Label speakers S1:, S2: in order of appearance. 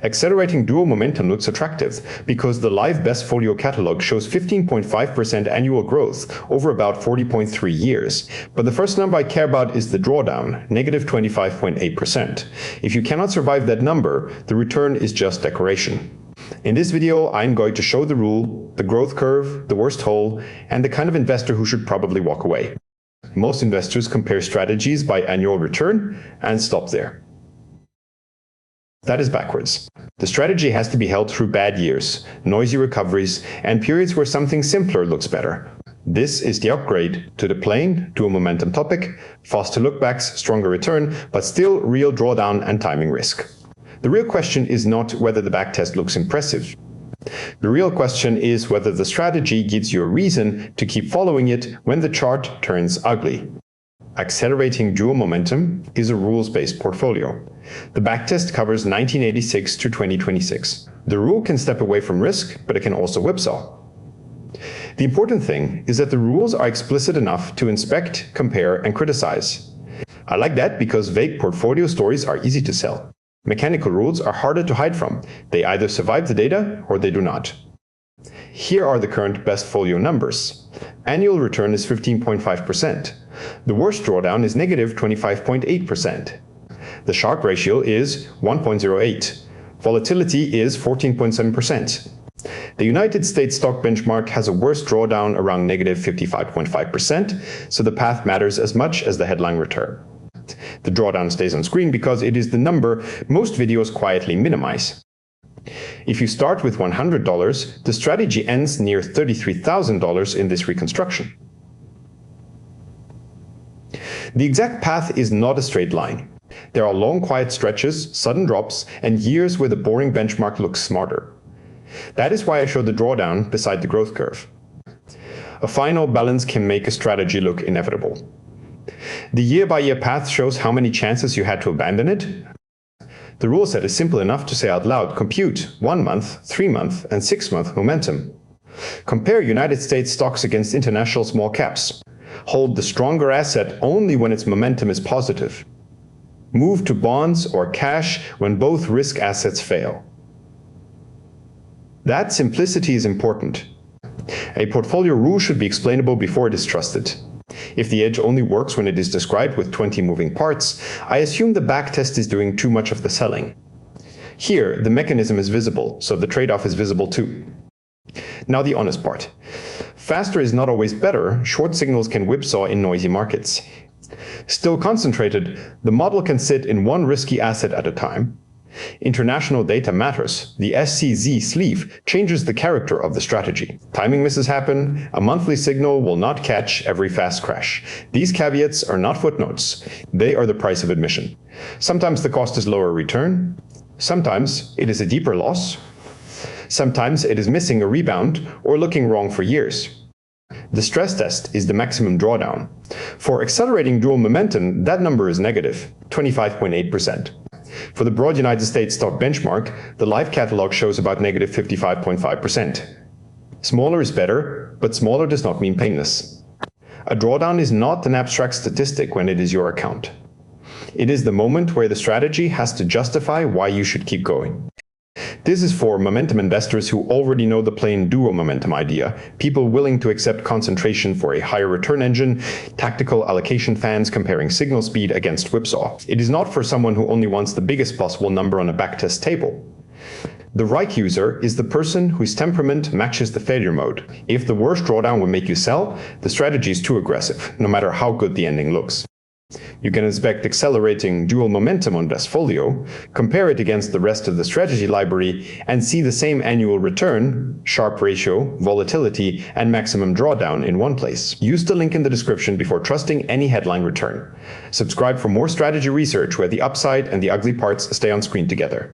S1: Accelerating dual momentum looks attractive because the live BestFolio catalog shows 15.5% annual growth over about 40.3 years. But the first number I care about is the drawdown, negative 25.8%. If you cannot survive that number, the return is just decoration. In this video, I'm going to show the rule, the growth curve, the worst hole, and the kind of investor who should probably walk away. Most investors compare strategies by annual return and stop there. That is backwards. The strategy has to be held through bad years, noisy recoveries, and periods where something simpler looks better. This is the upgrade to the plain dual momentum topic, faster lookbacks, stronger return, but still real drawdown and timing risk. The real question is not whether the backtest looks impressive. The real question is whether the strategy gives you a reason to keep following it when the chart turns ugly. Accelerating dual momentum is a rules-based portfolio. The backtest covers 1986 to 2026. The rule can step away from risk, but it can also whipsaw. The important thing is that the rules are explicit enough to inspect, compare, and criticize. I like that because vague portfolio stories are easy to sell. Mechanical rules are harder to hide from. They either survive the data or they do not. Here are the current BestFolio numbers. Annual return is 15.5%. The worst drawdown is negative 25.8%. The Sharpe ratio is 1.08. Volatility is 14.7%. The United States stock benchmark has a worse drawdown around negative 55.5%, so the path matters as much as the headline return. The drawdown stays on screen because it is the number most videos quietly minimize. If you start with $100, the strategy ends near $33,000 in this reconstruction. The exact path is not a straight line. There are long quiet stretches, sudden drops, and years where the boring benchmark looks smarter. That is why I show the drawdown beside the growth curve. A final balance can make a strategy look inevitable. The year-by-year path shows how many chances you had to abandon it. The rule set is simple enough to say out loud, compute 1 month, 3 month, and 6 month momentum. Compare United States stocks against international small caps. Hold the stronger asset only when its momentum is positive. Move to bonds or cash when both risk assets fail. That simplicity is important. A portfolio rule should be explainable before it is trusted. If the edge only works when it is described with 20 moving parts, I assume the backtest is doing too much of the selling. Here, the mechanism is visible, so the trade-off is visible too. Now the honest part. Faster is not always better. Short signals can whipsaw in noisy markets. Still concentrated, the model can sit in one risky asset at a time. International data matters. The SCZ sleeve changes the character of the strategy. Timing misses happen. A monthly signal will not catch every fast crash. These caveats are not footnotes. They are the price of admission. Sometimes the cost is lower return. Sometimes it is a deeper loss. Sometimes it is missing a rebound or looking wrong for years. The stress test is the maximum drawdown. For accelerating dual momentum, that number is negative, 25.8%. For the broad United States stock benchmark, the live catalog shows about negative 55.5%. Smaller is better, but smaller does not mean painless. A drawdown is not an abstract statistic when it is your account. It is the moment where the strategy has to justify why you should keep going. This is for momentum investors who already know the plain dual momentum idea, people willing to accept concentration for a higher return engine, tactical allocation fans comparing signal speed against whipsaw. It is not for someone who only wants the biggest possible number on a backtest table. The right user is the person whose temperament matches the failure mode. If the worst drawdown will make you sell, the strategy is too aggressive, no matter how good the ending looks. You can inspect accelerating dual momentum on BestFolio, compare it against the rest of the strategy library, and see the same annual return, Sharpe ratio, volatility, and maximum drawdown in one place. Use the link in the description before trusting any headline return. Subscribe for more strategy research where the upside and the ugly parts stay on screen together.